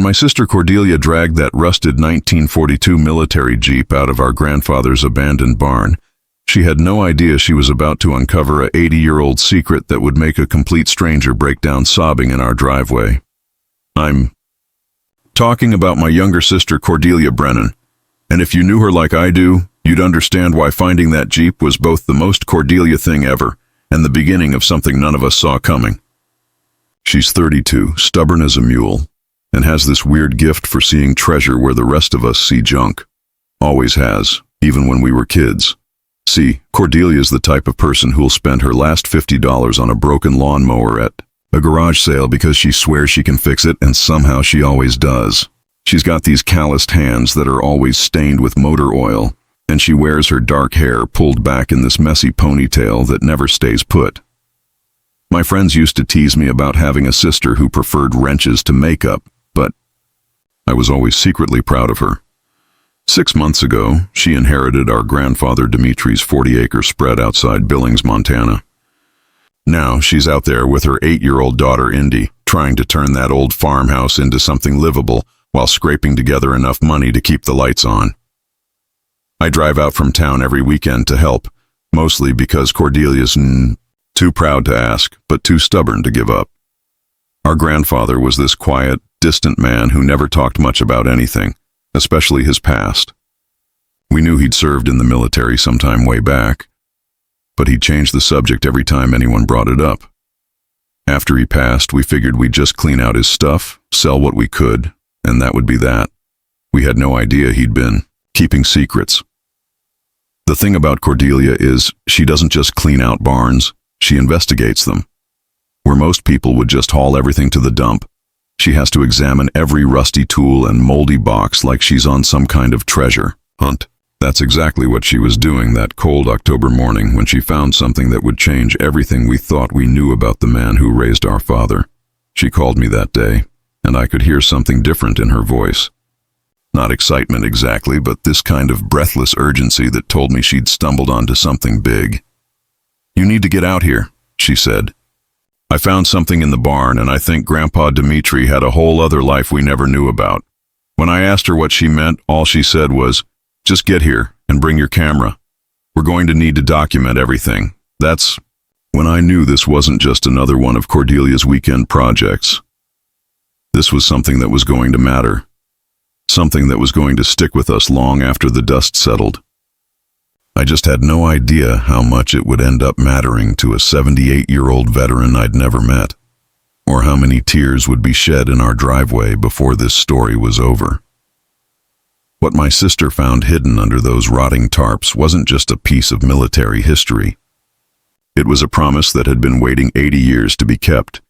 When my sister Cordelia dragged that rusted 1942 military Jeep out of our grandfather's abandoned barn, she had no idea she was about to uncover a 80-year-old secret that would make a complete stranger break down sobbing in our driveway. I'm talking about my younger sister Cordelia Brennan, and if you knew her like I do, you'd understand why finding that Jeep was both the most Cordelia thing ever and the beginning of something none of us saw coming. She's 32, stubborn as a mule, and has this weird gift for seeing treasure where the rest of us see junk. Always has, even when we were kids. See, Cordelia's the type of person who'll spend her last $50 on a broken lawnmower at a garage sale because she swears she can fix it, and somehow she always does. She's got these calloused hands that are always stained with motor oil, and she wears her dark hair pulled back in this messy ponytail that never stays put. My friends used to tease me about having a sister who preferred wrenches to makeup, but I was always secretly proud of her. 6 months ago, she inherited our grandfather Dimitri's 40-acre spread outside Billings, Montana. Now she's out there with her 8-year-old daughter Indy, trying to turn that old farmhouse into something livable while scraping together enough money to keep the lights on. I drive out from town every weekend to help, mostly because Cordelia's too proud to ask, but too stubborn to give up. Our grandfather was this quiet, distant man who never talked much about anything, especially his past. We knew he'd served in the military sometime way back, but he'd changed the subject every time anyone brought it up. After he passed, we figured we'd just clean out his stuff, sell what we could, and that would be that. We had no idea he'd been keeping secrets. The thing about Cordelia is she doesn't just clean out barns, she investigates them. Where most people would just haul everything to the dump, she has to examine every rusty tool and moldy box like she's on some kind of treasure hunt. That's exactly what she was doing that cold October morning when she found something that would change everything we thought we knew about the man who raised our father. She called me that day, and I could hear something different in her voice. Not excitement exactly, but this kind of breathless urgency that told me she'd stumbled onto something big. "You need to get out here," she said. "I found something in the barn, and I think Grandpa Dimitri had a whole other life we never knew about." When I asked her what she meant, all she said was, "Just get here and bring your camera. We're going to need to document everything." That's when I knew this wasn't just another one of Cordelia's weekend projects. This was something that was going to matter. Something that was going to stick with us long after the dust settled. I just had no idea how much it would end up mattering to a 78-year-old veteran I'd never met, or how many tears would be shed in our driveway before this story was over. What my sister found hidden under those rotting tarps wasn't just a piece of military history. It was a promise that had been waiting 80 years to be kept.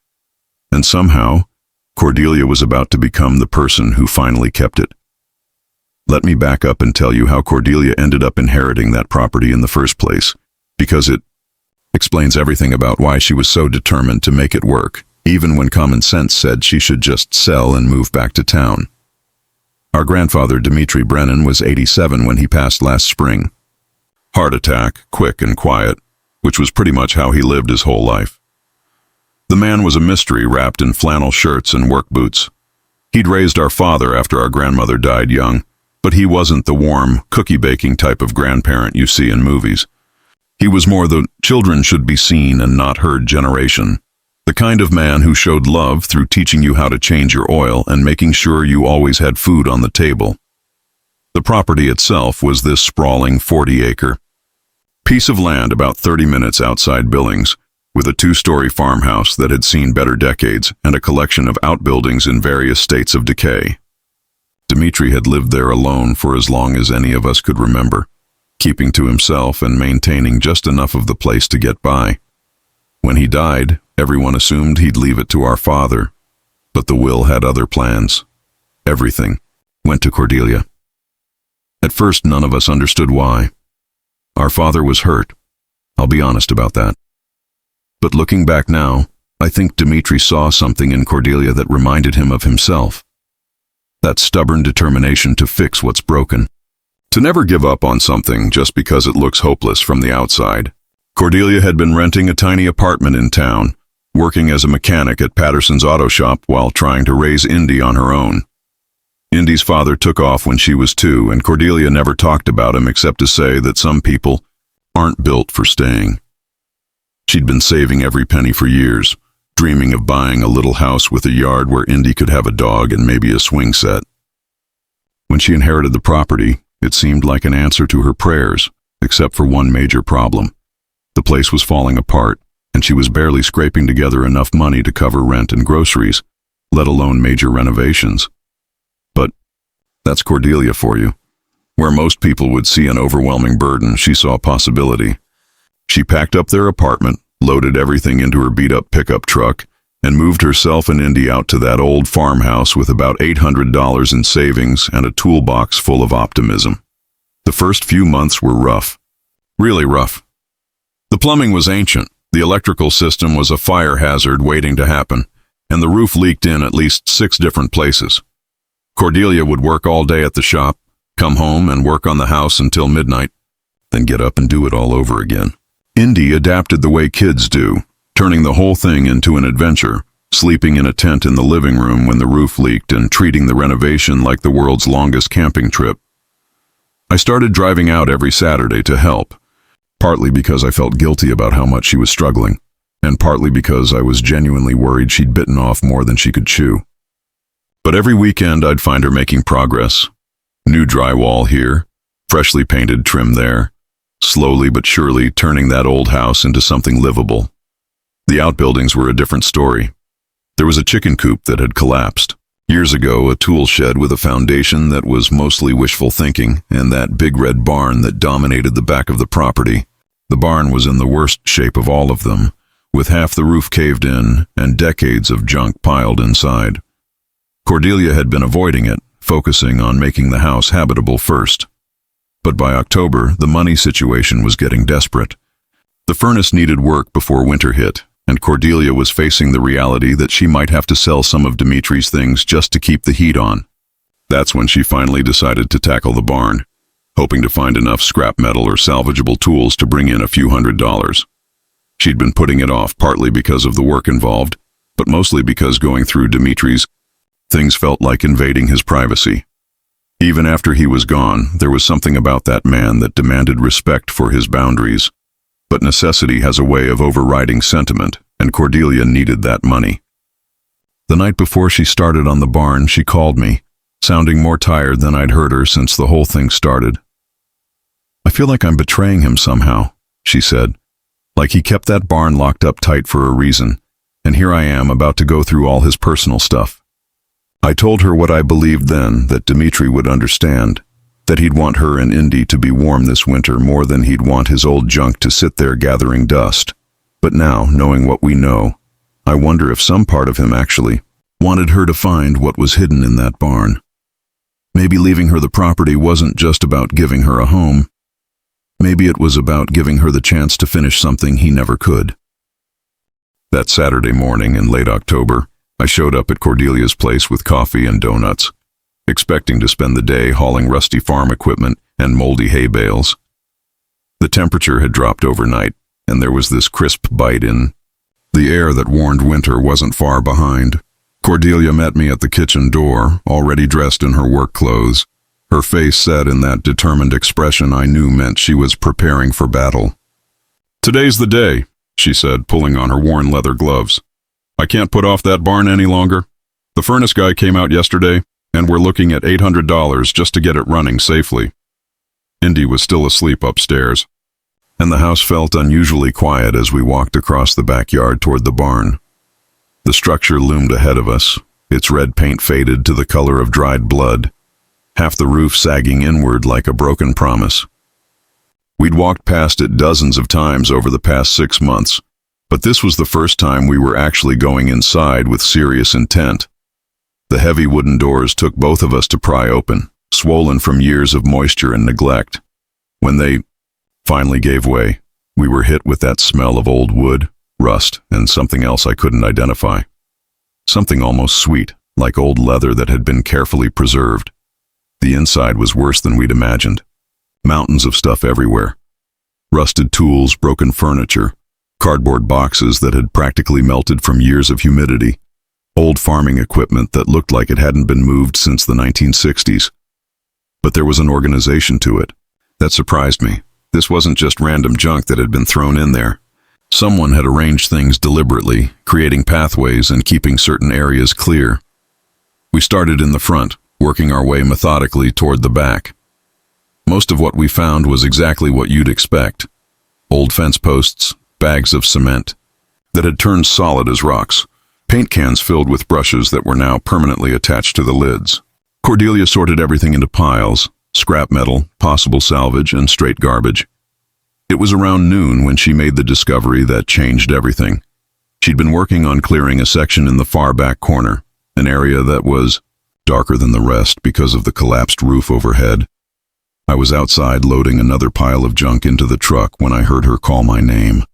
And somehow, Cordelia was about to become the person who finally kept it. Let me back up and tell you how Cordelia ended up inheriting that property in the first place, because it explains everything about why she was so determined to make it work, even when common sense said she should just sell and move back to town. Our grandfather, Dimitri Brennan, was 87 when he passed last spring. Heart attack, quick and quiet, which was pretty much how he lived his whole life. The man was a mystery wrapped in flannel shirts and work boots. He'd raised our father after our grandmother died young, but he wasn't the warm, cookie-baking type of grandparent you see in movies. He was more the children should be seen and not heard generation. The kind of man who showed love through teaching you how to change your oil and making sure you always had food on the table. The property itself was this sprawling 40-acre piece of land about 30 minutes outside Billings, with a 2-story farmhouse that had seen better decades and a collection of outbuildings in various states of decay. Dimitri had lived there alone for as long as any of us could remember, keeping to himself and maintaining just enough of the place to get by. When he died, everyone assumed he'd leave it to our father, but the will had other plans. Everything went to Cordelia. At first, none of us understood why. Our father was hurt. I'll be honest about that. But looking back now, I think Dimitri saw something in Cordelia that reminded him of himself. That stubborn determination to fix what's broken. To never give up on something just because it looks hopeless from the outside. Cordelia had been renting a tiny apartment in town, working as a mechanic at Patterson's auto shop while trying to raise Indy on her own. Indy's father took off when she was 2, and Cordelia never talked about him except to say that some people aren't built for staying. She'd been saving every penny for years, dreaming of buying a little house with a yard where Indy could have a dog and maybe a swing set. When she inherited the property, it seemed like an answer to her prayers, except for one major problem. The place was falling apart, and she was barely scraping together enough money to cover rent and groceries, let alone major renovations. But that's Cordelia for you. Where most people would see an overwhelming burden, she saw a possibility. She packed up their apartment, loaded everything into her beat-up pickup truck, and moved herself and Indy out to that old farmhouse with about $800 in savings and a toolbox full of optimism. The first few months were rough. Really rough. The plumbing was ancient, the electrical system was a fire hazard waiting to happen, and the roof leaked in at least 6 different places. Cordelia would work all day at the shop, come home and work on the house until midnight, then get up and do it all over again. Indy adapted the way kids do, turning the whole thing into an adventure, sleeping in a tent in the living room when the roof leaked and treating the renovation like the world's longest camping trip. I started driving out every Saturday to help, partly because I felt guilty about how much she was struggling, and partly because I was genuinely worried she'd bitten off more than she could chew. But every weekend I'd find her making progress. New drywall here, freshly painted trim there, slowly but surely turning that old house into something livable. The outbuildings were a different story. There was a chicken coop that had collapsed. Years ago, a tool shed with a foundation that was mostly wishful thinking, and that big red barn that dominated the back of the property. The barn was in the worst shape of all of them, with half the roof caved in and decades of junk piled inside. Cordelia had been avoiding it, focusing on making the house habitable first. But by October, the money situation was getting desperate. The furnace needed work before winter hit, and Cordelia was facing the reality that she might have to sell some of Dimitri's things just to keep the heat on. That's when she finally decided to tackle the barn, hoping to find enough scrap metal or salvageable tools to bring in a few $100s. She'd been putting it off partly because of the work involved, but mostly because going through Dimitri's things felt like invading his privacy. Even after he was gone, there was something about that man that demanded respect for his boundaries. But necessity has a way of overriding sentiment, and Cordelia needed that money. The night before she started on the barn, she called me, sounding more tired than I'd heard her since the whole thing started. "I feel like I'm betraying him somehow," she said, "like he kept that barn locked up tight for a reason, and here I am about to go through all his personal stuff." I told her what I believed then, that Dimitri would understand, that he'd want her and Indy to be warm this winter more than he'd want his old junk to sit there gathering dust. But now, knowing what we know, I wonder if some part of him actually wanted her to find what was hidden in that barn. Maybe leaving her the property wasn't just about giving her a home. Maybe it was about giving her the chance to finish something he never could. That Saturday morning in late October, I showed up at Cordelia's place with coffee and donuts, expecting to spend the day hauling rusty farm equipment and moldy hay bales. The temperature had dropped overnight, and there was this crisp bite in the air that warned winter wasn't far behind. Cordelia met me at the kitchen door, already dressed in her work clothes, her face set in that determined expression I knew meant she was preparing for battle. "Today's the day," she said, pulling on her worn leather gloves. "I can't put off that barn any longer. The furnace guy came out yesterday, and we're looking at $800 just to get it running safely." Indy was still asleep upstairs, and the house felt unusually quiet as we walked across the backyard toward the barn. The structure loomed ahead of us, its red paint faded to the color of dried blood, half the roof sagging inward like a broken promise. We'd walked past it dozens of times over the past 6 months, but this was the first time we were actually going inside with serious intent. The heavy wooden doors took both of us to pry open, swollen from years of moisture and neglect. When they finally gave way, we were hit with that smell of old wood, rust, and something else I couldn't identify. Something almost sweet, like old leather that had been carefully preserved. The inside was worse than we'd imagined. Mountains of stuff everywhere. Rusted tools, broken furniture, cardboard boxes that had practically melted from years of humidity. old farming equipment that looked like it hadn't been moved since the 1960s. But there was an organization to it. That surprised me. This wasn't just random junk that had been thrown in there. Someone had arranged things deliberately, creating pathways and keeping certain areas clear. We started in the front, working our way methodically toward the back. Most of what we found was exactly what you'd expect. Old fence posts, bags of cement that had turned solid as rocks, paint cans filled with brushes that were now permanently attached to the lids. Cordelia sorted everything into piles: scrap metal, possible salvage, and straight garbage. It was around noon when she made the discovery that changed everything. She'd been working on clearing a section in the far back corner, an area that was darker than the rest because of the collapsed roof overhead. I was outside loading another pile of junk into the truck when I heard her call my name.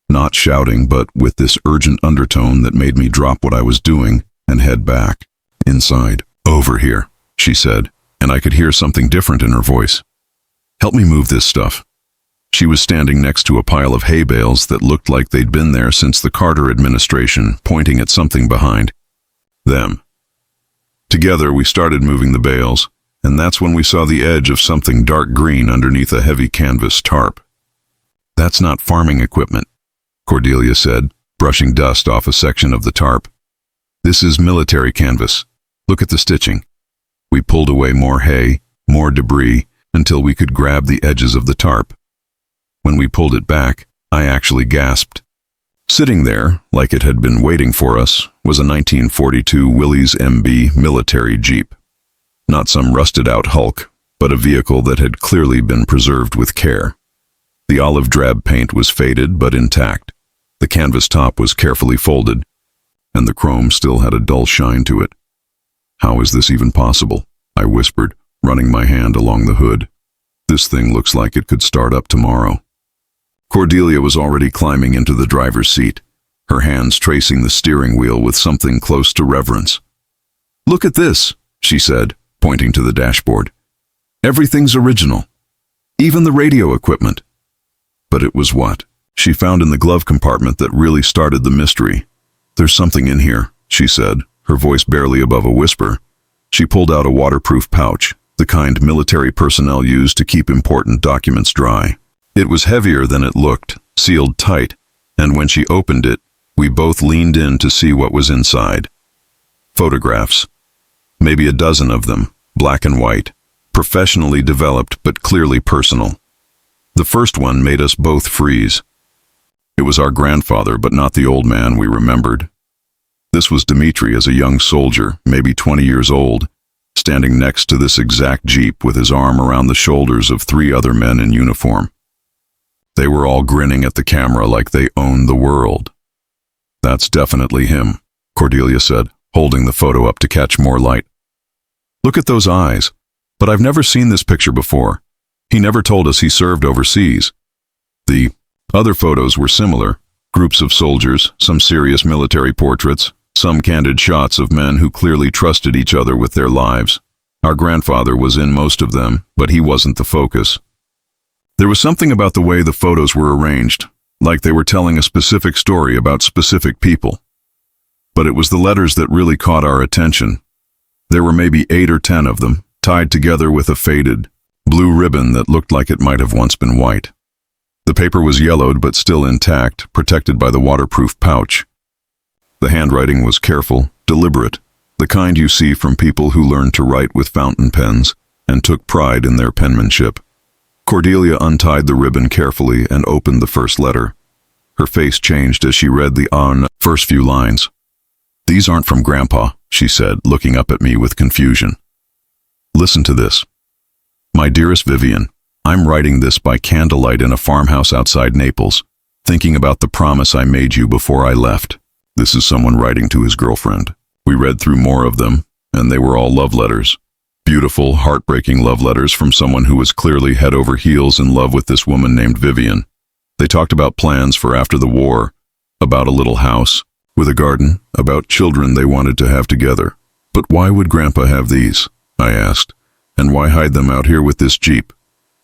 Not shouting, but with this urgent undertone that made me drop what I was doing and head back. Inside. "Over here," she said, and I could hear something different in her voice. "Help me move this stuff." She was standing next to a pile of hay bales that looked like they'd been there since the Carter administration, pointing at something behind them. Together, we started moving the bales, and that's when we saw the edge of something dark green underneath a heavy canvas tarp. "That's not farming equipment," Cordelia said, brushing dust off a section of the tarp. "This is military canvas. Look at the stitching." We pulled away more hay, more debris, until we could grab the edges of the tarp. When we pulled it back, I actually gasped. Sitting there, like it had been waiting for us, was a 1942 Willys MB military Jeep. Not some rusted-out hulk, but a vehicle that had clearly been preserved with care. The olive drab paint was faded but intact. The canvas top was carefully folded, and the chrome still had a dull shine to it. "How is this even possible?" I whispered, running my hand along the hood. "This thing looks like it could start up tomorrow." Cordelia was already climbing into the driver's seat, her hands tracing the steering wheel with something close to reverence. "Look at this," she said, pointing to the dashboard. "Everything's original. Even the radio equipment." But it was what she found in the glove compartment that really started the mystery. "There's something in here," she said, her voice barely above a whisper. She pulled out a waterproof pouch, the kind military personnel use to keep important documents dry. It was heavier than it looked, sealed tight, and when she opened it, we both leaned in to see what was inside. Photographs. Maybe a dozen of them, black and white, professionally developed but clearly personal. The first one made us both freeze. It was our grandfather, but not the old man we remembered. This was Dmitri as a young soldier, maybe 20 years old, standing next to this exact Jeep with his arm around the shoulders of 3 other men in uniform. They were all grinning at the camera like they owned the world. "That's definitely him," Cordelia said, holding the photo up to catch more light. "Look at those eyes. But I've never seen this picture before. He never told us he served overseas." The other photos were similar. Groups of soldiers, some serious military portraits, some candid shots of men who clearly trusted each other with their lives. Our grandfather was in most of them, but he wasn't the focus. There was something about the way the photos were arranged, like they were telling a specific story about specific people. But it was the letters that really caught our attention. There were maybe 8 or 10 of them, tied together with a faded blue ribbon that looked like it might have once been white. The paper was yellowed but still intact, protected by the waterproof pouch. The handwriting was careful, deliberate, the kind you see from people who learned to write with fountain pens and took pride in their penmanship. Cordelia untied the ribbon carefully and opened the first letter. Her face changed as she read the first few lines. "These aren't from Grandpa," she said, looking up at me with confusion. "Listen to this. My dearest Vivian, I'm writing this by candlelight in a farmhouse outside Naples, thinking about the promise I made you before I left." This is someone writing to his girlfriend. We read through more of them, and they were all love letters. Beautiful, heartbreaking love letters from someone who was clearly head over heels in love with this woman named Vivian. They talked about plans for after the war, about a little house with a garden, about children they wanted to have together. "But why would Grandpa have these?" I asked. "And why hide them out here with this Jeep?"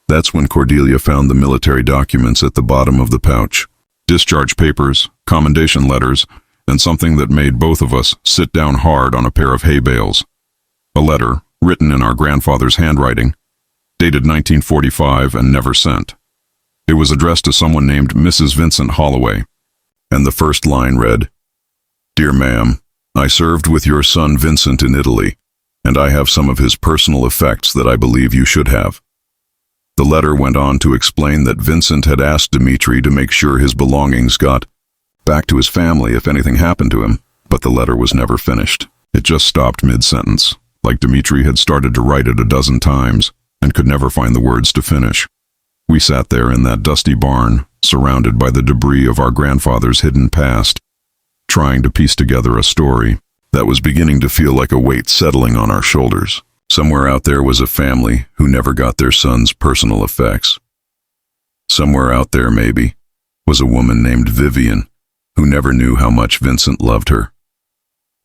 That's when Cordelia found the military documents at the bottom of the pouch. Discharge papers, commendation letters, and something that made both of us sit down hard on a pair of hay bales. A letter, written in our grandfather's handwriting, dated 1945 and never sent. It was addressed to someone named Mrs. Vincent Holloway, and the first line read, "Dear ma'am, I served with your son Vincent in Italy, and I have some of his personal effects that I believe you should have." The letter went on to explain that Vincent had asked Dimitri to make sure his belongings got back to his family if anything happened to him, but the letter was never finished. It just stopped mid-sentence, like Dimitri had started to write it a dozen times and could never find the words to finish. We sat there in that dusty barn, surrounded by the debris of our grandfather's hidden past, trying to piece together a story that was beginning to feel like a weight settling on our shoulders. Somewhere out there was a family who never got their son's personal effects. Somewhere out there, maybe, was a woman named Vivian who never knew how much Vincent loved her.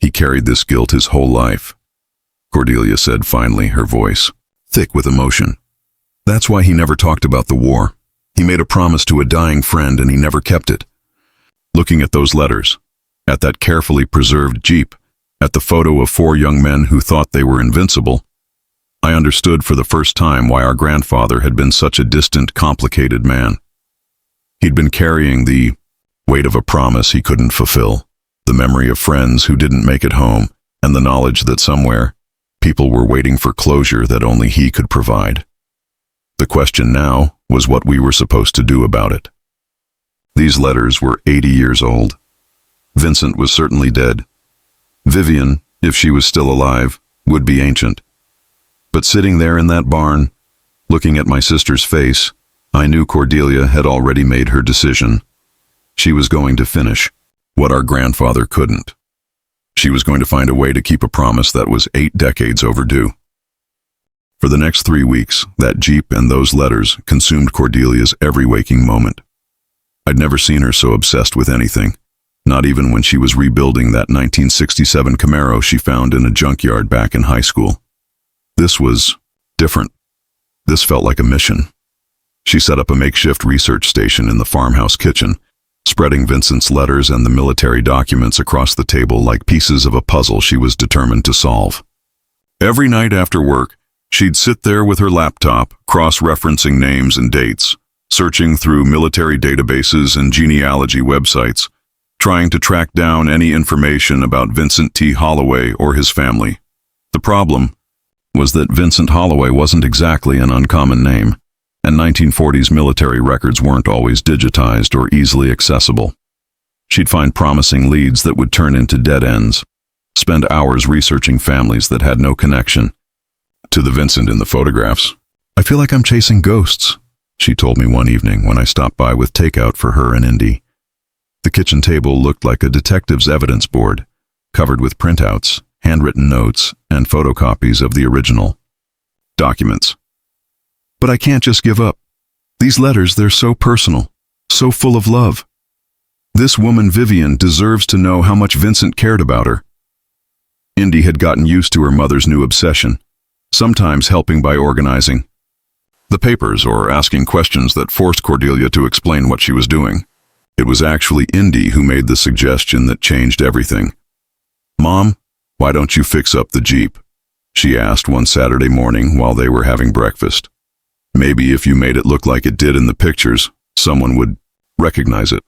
He carried this guilt his whole life, Cordelia said finally, her voice thick with emotion. That's why he never talked about the war. He made a promise to a dying friend and he never kept it. Looking at those letters, at that carefully preserved Jeep, at the photo of 4 young men who thought they were invincible, I understood for the first time why our grandfather had been such a distant, complicated man. He'd been carrying the weight of a promise he couldn't fulfill, the memory of friends who didn't make it home, and the knowledge that somewhere, people were waiting for closure that only he could provide. The question now was what we were supposed to do about it. These letters were 80 years old. Vincent was certainly dead. Vivian, if she was still alive, would be ancient. But sitting there in that barn, looking at my sister's face, I knew Cordelia had already made her decision. She was going to finish what our grandfather couldn't. She was going to find a way to keep a promise that was 8 decades overdue. For the next 3 weeks, that Jeep and those letters consumed Cordelia's every waking moment. I'd never seen her so obsessed with anything, not even when she was rebuilding that 1967 Camaro she found in a junkyard back in high school. This was different. This felt like a mission. She set up a makeshift research station in the farmhouse kitchen, spreading Vincent's letters and the military documents across the table like pieces of a puzzle she was determined to solve. Every night after work, she'd sit there with her laptop, cross-referencing names and dates, searching through military databases and genealogy websites, trying to track down any information about Vincent T. Holloway or his family. The problem was that Vincent Holloway wasn't exactly an uncommon name, and 1940s military records weren't always digitized or easily accessible. She'd find promising leads that would turn into dead ends, spend hours researching families that had no connection to the Vincent in the photographs. "I feel like I'm chasing ghosts," she told me one evening when I stopped by with takeout for her and Indy. The kitchen table looked like a detective's evidence board, covered with printouts, handwritten notes, and photocopies of the original documents. "But I can't just give up. These letters, they're so personal, so full of love. This woman Vivian deserves to know how much Vincent cared about her." Indy had gotten used to her mother's new obsession, sometimes helping by organizing the papers or asking questions that forced Cordelia to explain what she was doing. It was actually Indy who made the suggestion that changed everything. "Mom, why don't you fix up the Jeep?" she asked one Saturday morning while they were having breakfast. "Maybe if you made it look like it did in the pictures, someone would recognize it."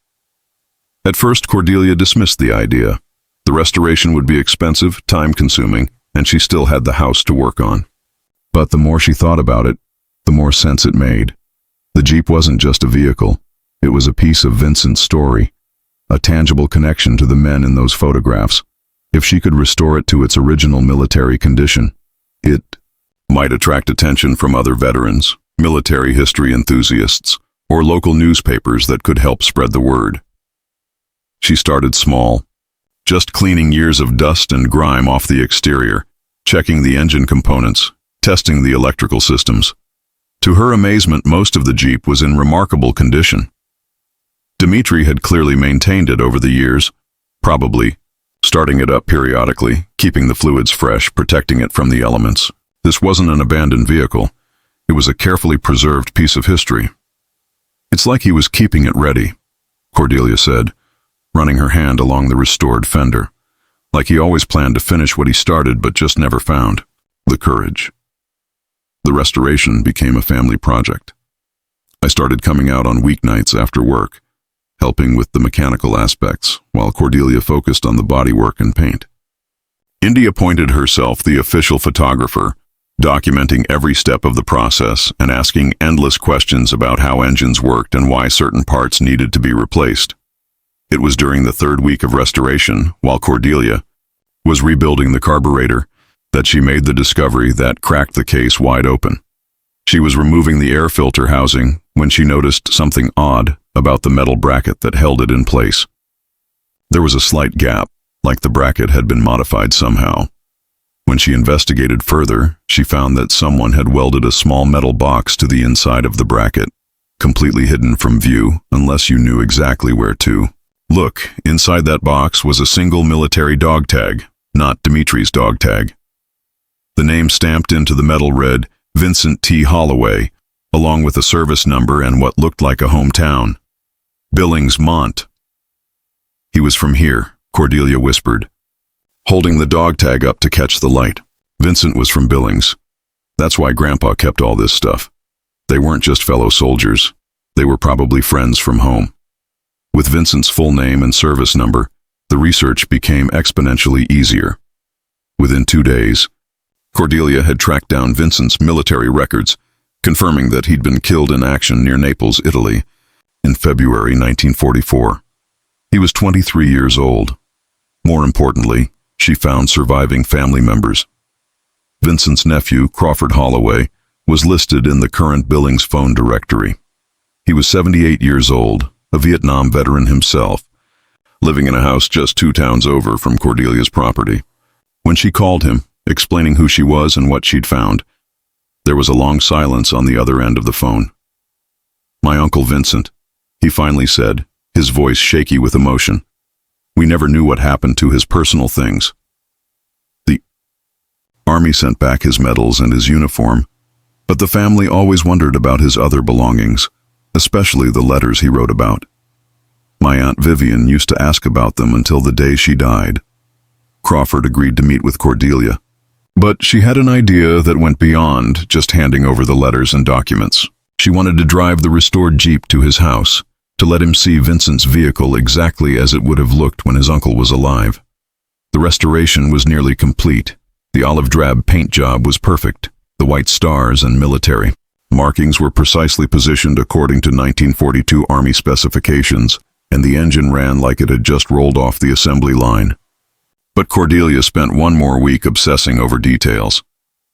At first, Cordelia dismissed the idea. The restoration would be expensive, time-consuming, and she still had the house to work on. But the more she thought about it, the more sense it made. The Jeep wasn't just a vehicle. It was a piece of Vincent's story, a tangible connection to the men in those photographs. If she could restore it to its original military condition, it might attract attention from other veterans, military history enthusiasts, or local newspapers that could help spread the word. She started small, just cleaning years of dust and grime off the exterior, checking the engine components, testing the electrical systems. To her amazement, most of the Jeep was in remarkable condition. Dimitri had clearly maintained it over the years, probably starting it up periodically, keeping the fluids fresh, protecting it from the elements. This wasn't an abandoned vehicle. It was a carefully preserved piece of history. "It's like he was keeping it ready," Cordelia said, running her hand along the restored fender. Like he always planned to finish what he started but just never found the courage. The restoration became a family project. I started coming out on weeknights after work, helping with the mechanical aspects, while Cordelia focused on the bodywork and paint. Indy appointed herself the official photographer, documenting every step of the process and asking endless questions about how engines worked and why certain parts needed to be replaced. It was during the third week of restoration, while Cordelia was rebuilding the carburetor, that she made the discovery that cracked the case wide open. She was removing the air filter housing when she noticed something odd about the metal bracket that held it in place. There was a slight gap, like the bracket had been modified somehow. When she investigated further, she found that someone had welded a small metal box to the inside of the bracket, completely hidden from view unless you knew exactly where to look. Inside that box was a single military dog tag, not Dimitri's dog tag. The name stamped into the metal read Vincent T. Holloway, along with a service number and what looked like a hometown, Billings, Mont. He was from here, Cordelia whispered, holding the dog tag up to catch the light. Vincent was from Billings. That's why Grandpa kept all this stuff. They weren't just fellow soldiers. They were probably friends from home. With Vincent's full name and service number, the research became exponentially easier. Within 2 days, Cordelia had tracked down Vincent's military records, confirming that he'd been killed in action near Naples, Italy, in February 1944. He was 23 years old. More importantly, she found surviving family members. Vincent's nephew, Crawford Holloway, was listed in the current Billings phone directory. He was 78 years old, a Vietnam veteran himself, living in a house just 2 towns over from Cordelia's property. When she called him, explaining who she was and what she'd found, there was a long silence on the other end of the phone. "My Uncle Vincent," he finally said, his voice shaky with emotion. "We never knew what happened to his personal things. The Army sent back his medals and his uniform, but the family always wondered about his other belongings, especially the letters he wrote about. My Aunt Vivian used to ask about them until the day she died." Crawford agreed to meet with Cordelia, but she had an idea that went beyond just handing over the letters and documents. She wanted to drive the restored Jeep to his house, to let him see Vincent's vehicle exactly as it would have looked when his uncle was alive. The restoration was nearly complete. The olive drab paint job was perfect, the white stars and military markings were precisely positioned according to 1942 Army specifications, and the engine ran like it had just rolled off the assembly line. But Cordelia spent 1 more week obsessing over details,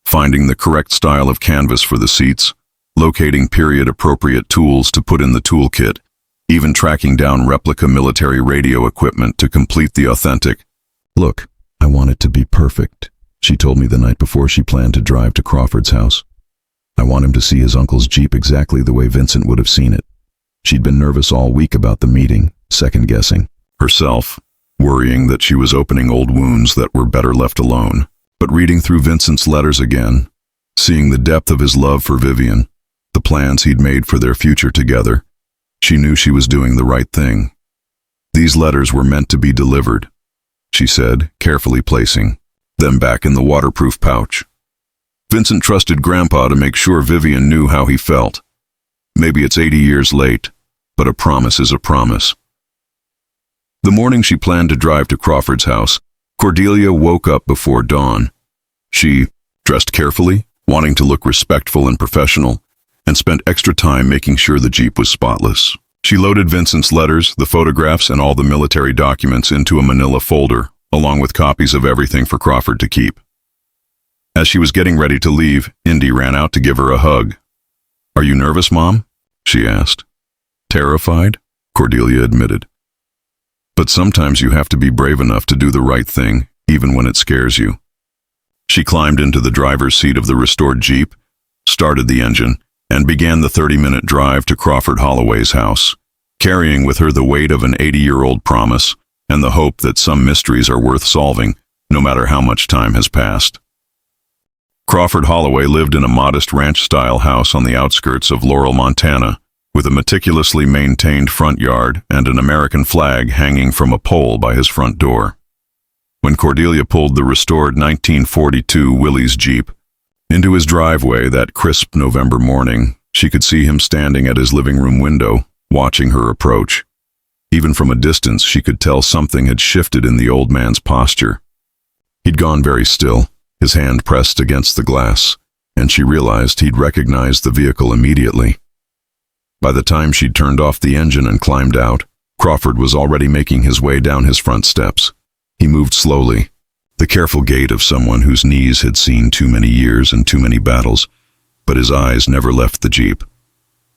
finding the correct style of canvas for the seats, locating period-appropriate tools to put in the toolkit, even tracking down replica military radio equipment to complete the authentic. "Look, I want it to be perfect," she told me the night before she planned to drive to Crawford's house. "I want him to see his uncle's Jeep exactly the way Vincent would have seen it." She'd been nervous all week about the meeting, second-guessing herself, worrying that she was opening old wounds that were better left alone. But reading through Vincent's letters again, seeing the depth of his love for Vivian, the plans he'd made for their future together, she knew she was doing the right thing. "These letters were meant to be delivered," she said, carefully placing them back in the waterproof pouch. Vincent trusted Grandpa to make sure Vivian knew how he felt. Maybe it's 80 years late, but a promise is a promise. The morning she planned to drive to Crawford's house, Cordelia woke up before dawn. She dressed carefully, wanting to look respectful and professional, and spent extra time making sure the Jeep was spotless. She loaded Vincent's letters, the photographs, and all the military documents into a manila folder, along with copies of everything for Crawford to keep. As she was getting ready to leave, Indy ran out to give her a hug. "Are you nervous, Mom?" she asked. "Terrified?" Cordelia admitted. "But sometimes you have to be brave enough to do the right thing, even when it scares you." She climbed into the driver's seat of the restored Jeep, started the engine, and began the 30-minute drive to Crawford Holloway's house, carrying with her the weight of an 80-year-old promise and the hope that some mysteries are worth solving, no matter how much time has passed. Crawford Holloway lived in a modest ranch-style house on the outskirts of Laurel, Montana, with a meticulously maintained front yard and an American flag hanging from a pole by his front door. When Cordelia pulled the restored 1942 Willys Jeep into his driveway that crisp November morning, she could see him standing at his living room window, watching her approach. Even from a distance, she could tell something had shifted in the old man's posture. He'd gone very still, his hand pressed against the glass, and she realized he'd recognized the vehicle immediately. By the time she'd turned off the engine and climbed out, Crawford was already making his way down his front steps. He moved slowly, the careful gait of someone whose knees had seen too many years and too many battles, but his eyes never left the Jeep.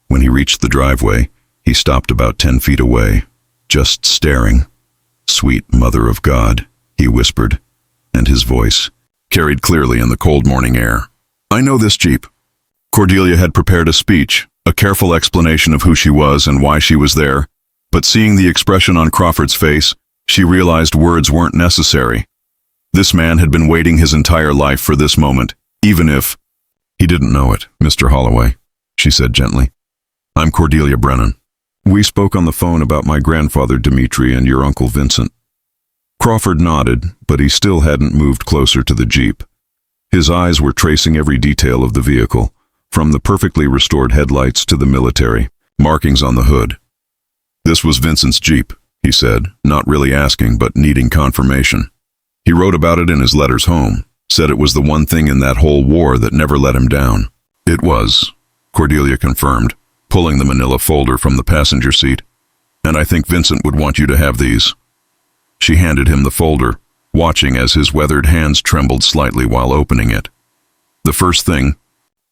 When he reached the driveway, he stopped about 10 feet away, just staring. "Sweet Mother of God," he whispered, and his voice carried clearly in the cold morning air. "I know this Jeep." Cordelia had prepared a speech, a careful explanation of who she was and why she was there, but seeing the expression on Crawford's face, she realized words weren't necessary. This man had been waiting his entire life for this moment, even if he didn't know it. "Mr. Holloway," she said gently. "I'm Cordelia Brennan. We spoke on the phone about my grandfather Dimitri and your uncle Vincent." Crawford nodded, but he still hadn't moved closer to the Jeep. His eyes were tracing every detail of the vehicle, from the perfectly restored headlights to the military markings on the hood. "This was Vincent's Jeep," he said, not really asking but needing confirmation. "He wrote about it in his letters home, said it was the one thing in that whole war that never let him down." "It was," Cordelia confirmed, pulling the manila folder from the passenger seat. "And I think Vincent would want you to have these." She handed him the folder, watching as his weathered hands trembled slightly while opening it. The first thing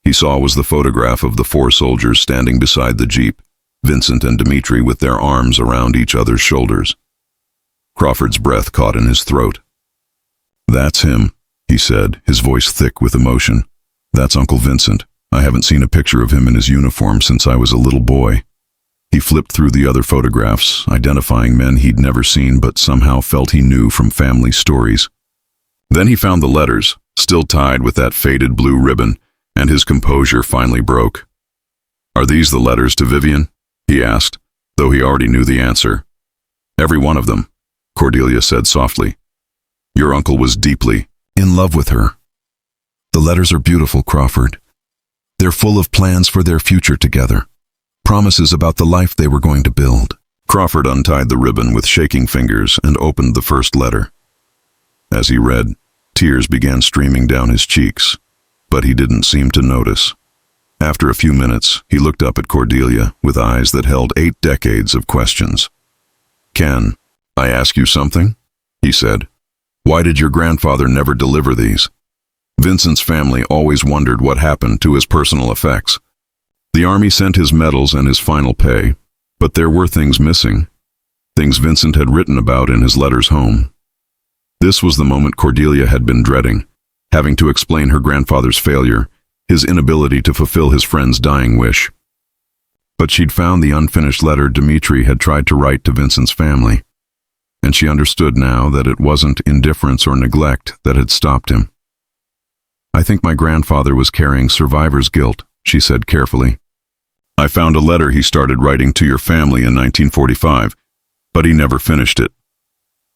he saw was the photograph of the 4 soldiers standing beside the Jeep, Vincent and Dimitri with their arms around each other's shoulders. Crawford's breath caught in his throat. "That's him," he said, his voice thick with emotion. "That's Uncle Vincent. I haven't seen a picture of him in his uniform since I was a little boy." He flipped through the other photographs, identifying men he'd never seen but somehow felt he knew from family stories. Then he found the letters, still tied with that faded blue ribbon, and his composure finally broke. "Are these the letters to Vivian?" he asked, though he already knew the answer. "Every one of them," Cordelia said softly. "Your uncle was deeply in love with her." "The letters are beautiful, Crawford. They're full of plans for their future together, promises about the life they were going to build." Crawford untied the ribbon with shaking fingers and opened the first letter. As he read, tears began streaming down his cheeks, but he didn't seem to notice. After a few minutes, he looked up at Cordelia with eyes that held 8 decades of questions. "Can I ask you something?" he said. "Why did your grandfather never deliver these?" Vincent's family always wondered what happened to his personal effects. The army sent his medals and his final pay, but there were things missing, things Vincent had written about in his letters home. This was the moment Cordelia had been dreading, having to explain her grandfather's failure, his inability to fulfill his friend's dying wish. But she'd found the unfinished letter Dimitri had tried to write to Vincent's family, and she understood now that it wasn't indifference or neglect that had stopped him. "I think my grandfather was carrying survivor's guilt," she said carefully. "I found a letter he started writing to your family in 1945, but he never finished it.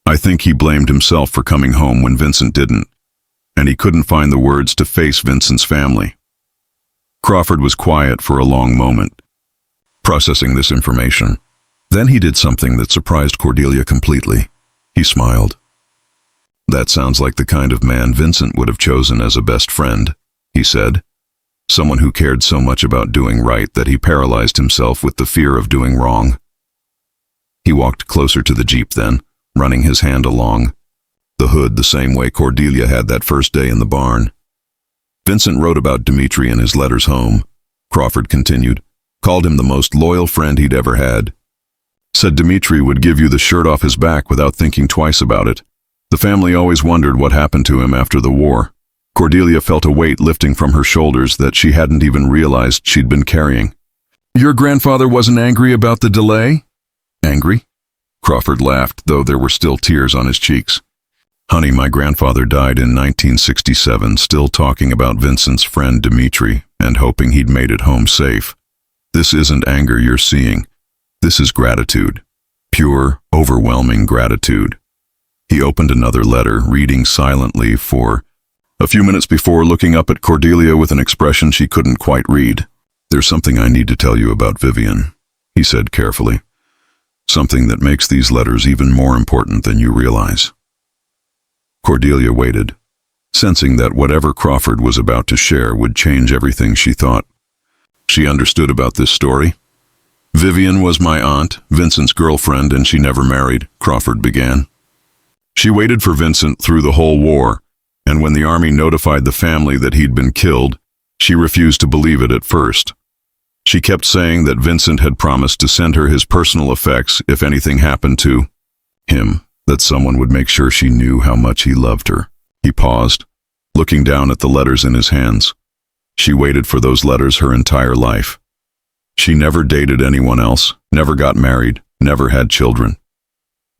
I think he blamed himself for coming home when Vincent didn't, and he couldn't find the words to face Vincent's family." Crawford was quiet for a long moment, processing this information. Then he did something that surprised Cordelia completely. He smiled. "That sounds like the kind of man Vincent would have chosen as a best friend," he said. "Someone who cared so much about doing right that he paralyzed himself with the fear of doing wrong." He walked closer to the Jeep then, running his hand along the hood the same way Cordelia had that first day in the barn. "Vincent wrote about Dimitri in his letters home," Crawford continued, "called him the most loyal friend he'd ever had. Said Dimitri would give you the shirt off his back without thinking twice about it. The family always wondered what happened to him after the war." Cordelia felt a weight lifting from her shoulders that she hadn't even realized she'd been carrying. "Your grandfather wasn't angry about the delay?" "Angry?" Crawford laughed, though there were still tears on his cheeks. "Honey, my grandfather died in 1967, still talking about Vincent's friend Dimitri and hoping he'd made it home safe. This isn't anger you're seeing. This is gratitude. Pure, overwhelming gratitude. He opened another letter, reading silently for a few minutes before looking up at Cordelia with an expression she couldn't quite read. "There's something I need to tell you about Vivian," he said carefully. "Something that makes these letters even more important than you realize." Cordelia waited, sensing that whatever Crawford was about to share would change everything she thought. She understood about this story. "Vivian was my aunt, Vincent's girlfriend, and she never married," Crawford began. "She waited for Vincent through the whole war, and when the army notified the family that he'd been killed, she refused to believe it at first. She kept saying that Vincent had promised to send her his personal effects if anything happened to him, that someone would make sure she knew how much he loved her." He paused, looking down at the letters in his hands. She waited for those letters her entire life. She never dated anyone else, never got married, never had children.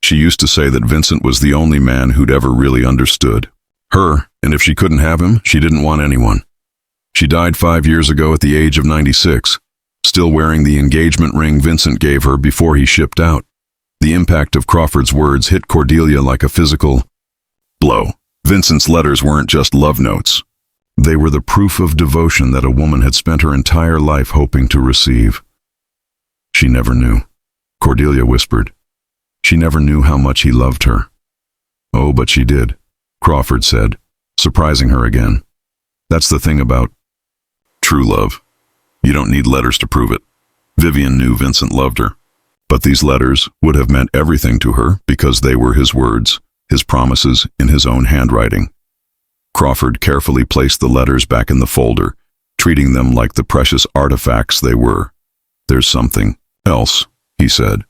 She used to say that Vincent was the only man who'd ever really understood her, and if she couldn't have him, she didn't want anyone. She died 5 years ago at the age of 96, still wearing the engagement ring Vincent gave her before he shipped out. The impact of Crawford's words hit Cordelia like a physical blow. Vincent's letters weren't just love notes. They were the proof of devotion that a woman had spent her entire life hoping to receive. "She never knew," Cordelia whispered. "She never knew how much he loved her." "Oh, but she did," Crawford said, surprising her again. "That's the thing about true love. You don't need letters to prove it. Vivian knew Vincent loved her. But these letters would have meant everything to her because they were his words, his promises in his own handwriting." Crawford carefully placed the letters back in the folder, treating them like the precious artifacts they were. "There's something else," he said.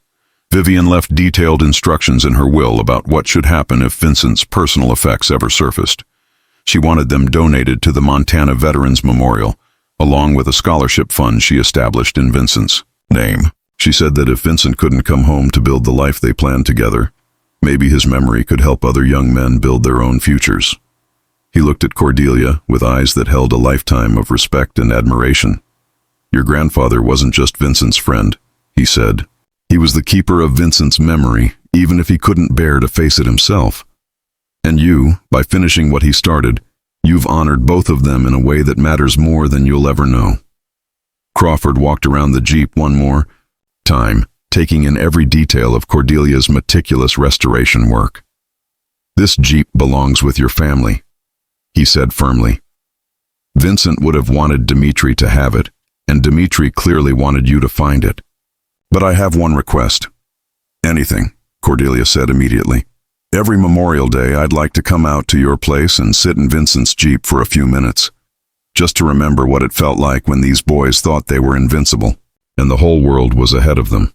"Vivian left detailed instructions in her will about what should happen if Vincent's personal effects ever surfaced. She wanted them donated to the Montana Veterans Memorial, along with a scholarship fund she established in Vincent's name. She said that if Vincent couldn't come home to build the life they planned together, maybe his memory could help other young men build their own futures." He looked at Cordelia with eyes that held a lifetime of respect and admiration. "Your grandfather wasn't just Vincent's friend," he said. "He was the keeper of Vincent's memory, even if he couldn't bear to face it himself. And you, by finishing what he started, you've honored both of them in a way that matters more than you'll ever know." Crawford walked around the Jeep one more time, taking in every detail of Cordelia's meticulous restoration work. "This Jeep belongs with your family," he said firmly. "Vincent would have wanted Dimitri to have it, and Dimitri clearly wanted you to find it. But I have one request." "Anything," Cordelia said immediately. "Every Memorial Day I'd like to come out to your place and sit in Vincent's Jeep for a few minutes, just to remember what it felt like when these boys thought they were invincible, and the whole world was ahead of them."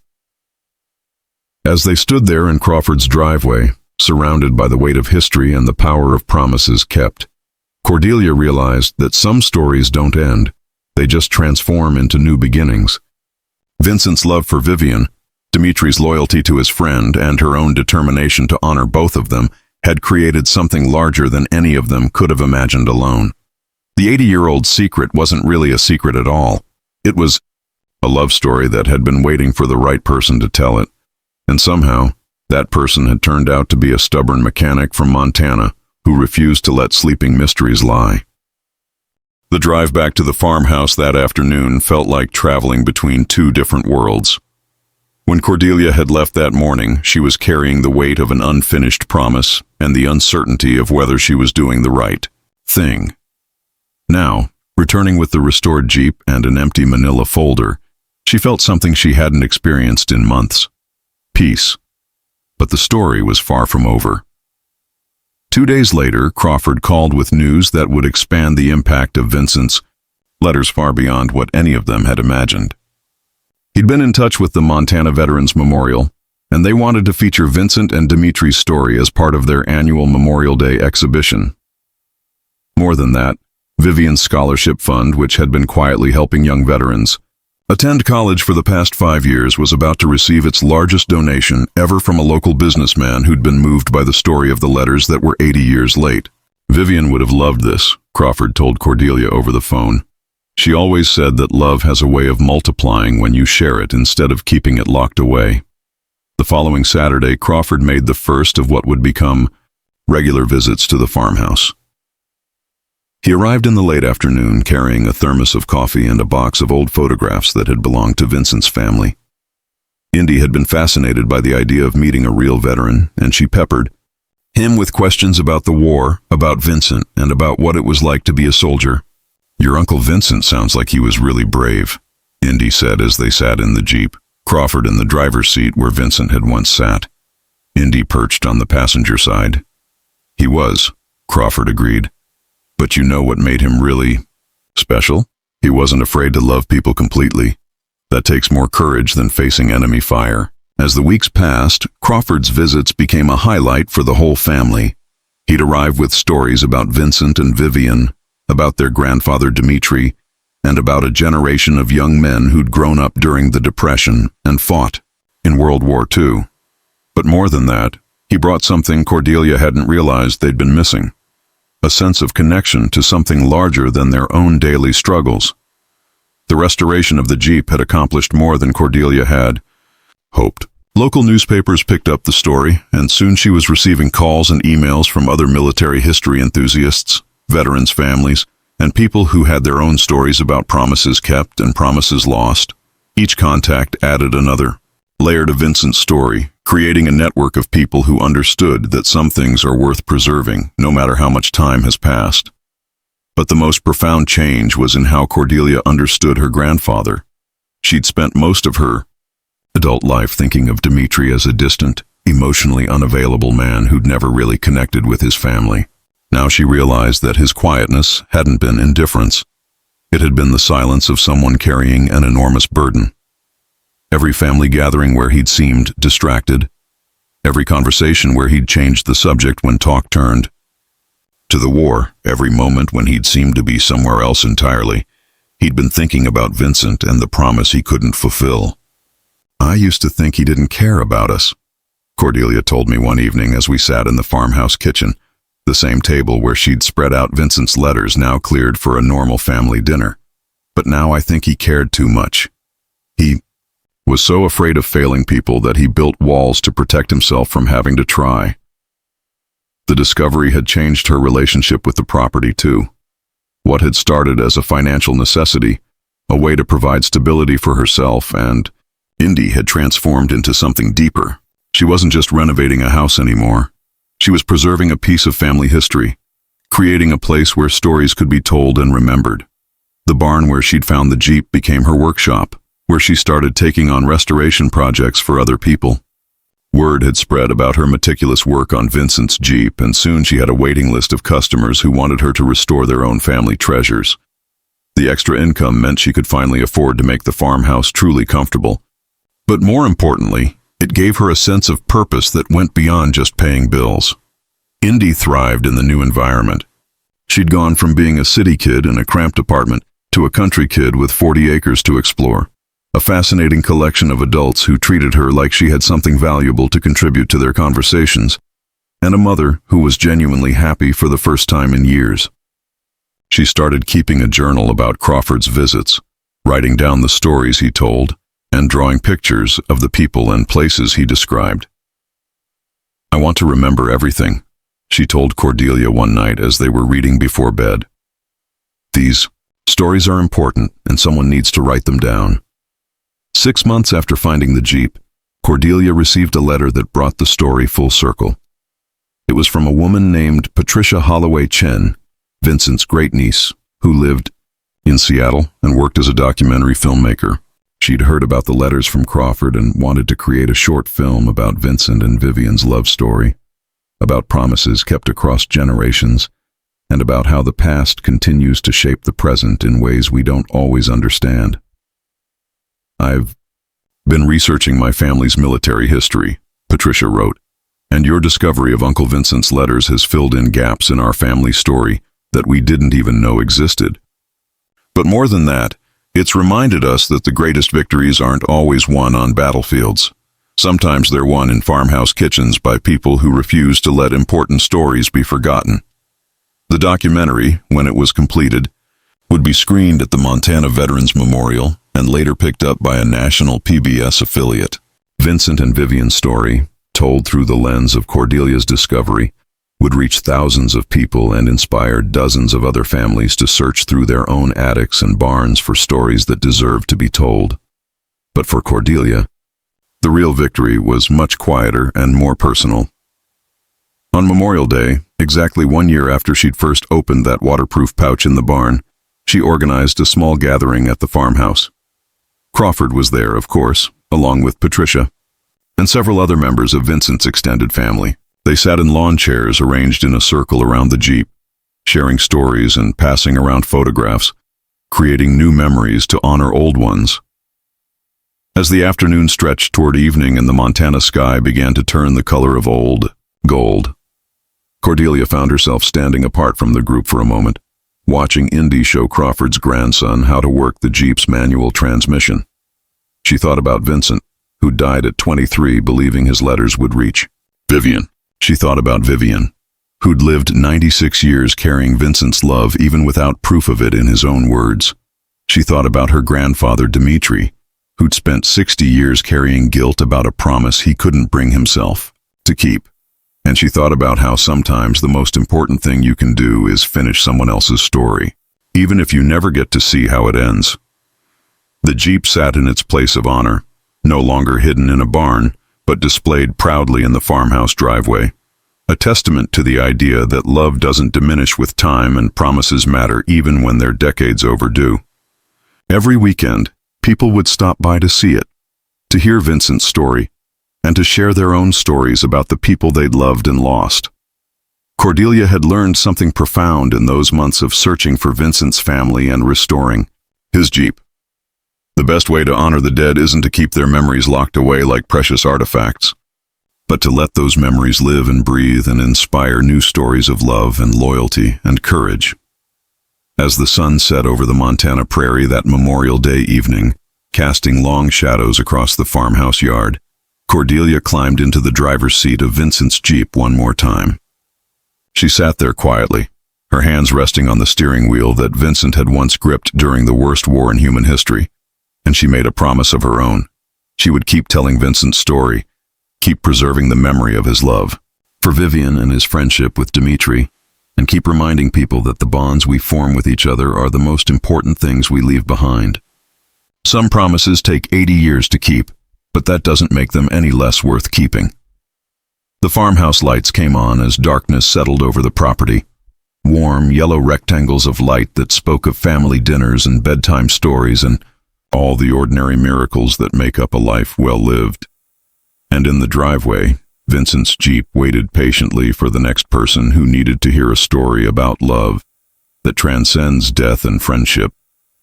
As they stood there in Crawford's driveway, surrounded by the weight of history and the power of promises kept, Cordelia realized that some stories don't end, they just transform into new beginnings. Vincent's love for Vivian, Dimitri's loyalty to his friend, and her own determination to honor both of them had created something larger than any of them could have imagined alone. The 80-year-old secret wasn't really a secret at all. It was a love story that had been waiting for the right person to tell it. And somehow, that person had turned out to be a stubborn mechanic from Montana who refused to let sleeping mysteries lie. The drive back to the farmhouse that afternoon felt like traveling between two different worlds. When Cordelia had left that morning, she was carrying the weight of an unfinished promise and the uncertainty of whether she was doing the right thing. Now, returning with the restored Jeep and an empty manila folder, she felt something she hadn't experienced in months: peace. But the story was far from over. 2 days later, Crawford called with news that would expand the impact of Vincent's letters far beyond what any of them had imagined. He'd been in touch with the Montana Veterans Memorial, and they wanted to feature Vincent and Dimitri's story as part of their annual Memorial Day exhibition. More than that, Vivian's scholarship fund, which had been quietly helping young veterans attend college for the past 5 years, was about to receive its largest donation ever from a local businessman who'd been moved by the story of the letters that were 80 years late. Vivian would have loved this, Crawford told Cordelia over the phone. She always said that love has a way of multiplying when you share it instead of keeping it locked away. The following Saturday, Crawford made the first of what would become regular visits to the farmhouse. He arrived in the late afternoon carrying a thermos of coffee and a box of old photographs that had belonged to Vincent's family. Indy had been fascinated by the idea of meeting a real veteran, and she peppered him with questions about the war, about Vincent, and about what it was like to be a soldier. "Your Uncle Vincent sounds like he was really brave," Indy said as they sat in the Jeep, Crawford in the driver's seat where Vincent had once sat. Indy perched on the passenger side. "He was," Crawford agreed. "But you know what made him really special? He wasn't afraid to love people completely. That takes more courage than facing enemy fire." As the weeks passed, Crawford's visits became a highlight for the whole family. He'd arrive with stories about Vincent and Vivian, about their grandfather Dmitri, and about a generation of young men who'd grown up during the Depression and fought in World War II. But more than that, he brought something Cordelia hadn't realized they'd been missing: a sense of connection to something larger than their own daily struggles. The restoration of the Jeep had accomplished more than Cordelia had hoped. Local newspapers picked up the story, and soon she was receiving calls and emails from other military history enthusiasts, veterans' families, and people who had their own stories about promises kept and promises lost. Each contact added another layer to Vincent's story, creating a network of people who understood that some things are worth preserving, no matter how much time has passed. But the most profound change was in how Cordelia understood her grandfather. She'd spent most of her adult life thinking of Dmitri as a distant, emotionally unavailable man who'd never really connected with his family. Now she realized that his quietness hadn't been indifference. It had been the silence of someone carrying an enormous burden. Every family gathering where he'd seemed distracted, every conversation where he'd changed the subject when talk turned to the war, every moment when he'd seemed to be somewhere else entirely, he'd been thinking about Vincent and the promise he couldn't fulfill. "I used to think he didn't care about us," Cordelia told me one evening as we sat in the farmhouse kitchen, the same table where she'd spread out Vincent's letters now cleared for a normal family dinner. "But now I think he cared too much. He was so afraid of failing people that he built walls to protect himself from having to try." The discovery had changed her relationship with the property too. What had started as a financial necessity, a way to provide stability for herself and Indy, had transformed into something deeper. She wasn't just renovating a house anymore. She was preserving a piece of family history, creating a place where stories could be told and remembered. The barn where she'd found the Jeep became her workshop, where she started taking on restoration projects for other people. Word had spread about her meticulous work on Vincent's Jeep, and soon she had a waiting list of customers who wanted her to restore their own family treasures. The extra income meant she could finally afford to make the farmhouse truly comfortable. But more importantly, it gave her a sense of purpose that went beyond just paying bills. Indy thrived in the new environment. She'd gone from being a city kid in a cramped apartment to a country kid with 40 acres to explore, a fascinating collection of adults who treated her like she had something valuable to contribute to their conversations, and a mother who was genuinely happy for the first time in years. She started keeping a journal about Crawford's visits, writing down the stories he told, and drawing pictures of the people and places he described. "I want to remember everything," she told Cordelia one night as they were reading before bed. "These stories are important, and someone needs to write them down." 6 months after finding the Jeep, Cordelia received a letter that brought the story full circle. It was from a woman named Patricia Holloway Chen, Vincent's great-niece, who lived in Seattle and worked as a documentary filmmaker. She'd heard about the letters from Crawford and wanted to create a short film about Vincent and Vivian's love story, about promises kept across generations, and about how the past continues to shape the present in ways we don't always understand. "I've been researching my family's military history," Patricia wrote, "and your discovery of Uncle Vincent's letters has filled in gaps in our family story that we didn't even know existed. But more than that, it's reminded us that the greatest victories aren't always won on battlefields. Sometimes they're won in farmhouse kitchens by people who refuse to let important stories be forgotten." The documentary, when it was completed, would be screened at the Montana Veterans Memorial and later picked up by a national PBS affiliate. Vincent and Vivian's story, told through the lens of Cordelia's discovery, would reach thousands of people and inspire dozens of other families to search through their own attics and barns for stories that deserved to be told. But for Cordelia, the real victory was much quieter and more personal. On Memorial Day, exactly 1 year after she'd first opened that waterproof pouch in the barn, she organized a small gathering at the farmhouse. Crawford was there, of course, along with Patricia, and several other members of Vincent's extended family. They sat in lawn chairs arranged in a circle around the Jeep, sharing stories and passing around photographs, creating new memories to honor old ones. As the afternoon stretched toward evening and the Montana sky began to turn the color of old gold, Cordelia found herself standing apart from the group for a moment, watching Indy show Crawford's grandson how to work the Jeep's manual transmission. She thought about Vincent, who died at 23 believing his letters would reach. Vivian. She thought about Vivian, who'd lived 96 years carrying Vincent's love even without proof of it in his own words. She thought about her grandfather Dimitri, who'd spent 60 years carrying guilt about a promise he couldn't bring himself to keep. And she thought about how sometimes the most important thing you can do is finish someone else's story, even if you never get to see how it ends. The Jeep sat in its place of honor, no longer hidden in a barn, but displayed proudly in the farmhouse driveway, a testament to the idea that love doesn't diminish with time and promises matter even when they're decades overdue. Every weekend, people would stop by to see it, to hear Vincent's story, and to share their own stories about the people they'd loved and lost. Cordelia had learned something profound in those months of searching for Vincent's family and restoring his Jeep. The best way to honor the dead isn't to keep their memories locked away like precious artifacts, but to let those memories live and breathe and inspire new stories of love and loyalty and courage. As the sun set over the Montana prairie that Memorial Day evening, casting long shadows across the farmhouse yard, Cordelia climbed into the driver's seat of Vincent's Jeep one more time. She sat there quietly, her hands resting on the steering wheel that Vincent had once gripped during the worst war in human history, and she made a promise of her own. She would keep telling Vincent's story, keep preserving the memory of his love for Vivian and his friendship with Dimitri, and keep reminding people that the bonds we form with each other are the most important things we leave behind. Some promises take 80 years to keep, but that doesn't make them any less worth keeping. The farmhouse lights came on as darkness settled over the property, warm, yellow rectangles of light that spoke of family dinners and bedtime stories and all the ordinary miracles that make up a life well lived. And in the driveway, Vincent's Jeep waited patiently for the next person who needed to hear a story about love that transcends death and friendship,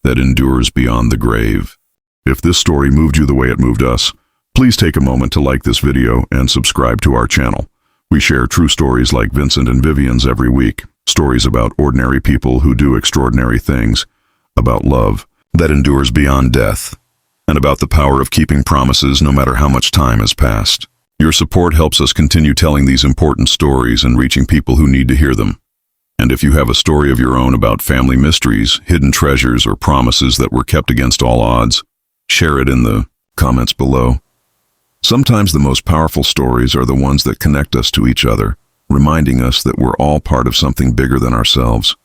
that endures beyond the grave. If this story moved you the way it moved us, please take a moment to like this video and subscribe to our channel. We share true stories like Vincent and Vivian's every week, stories about ordinary people who do extraordinary things, about love that endures beyond death, and about the power of keeping promises no matter how much time has passed. Your support helps us continue telling these important stories and reaching people who need to hear them. And if you have a story of your own about family mysteries, hidden treasures, or promises that were kept against all odds, share it in the comments below. Sometimes the most powerful stories are the ones that connect us to each other, reminding us that we're all part of something bigger than ourselves.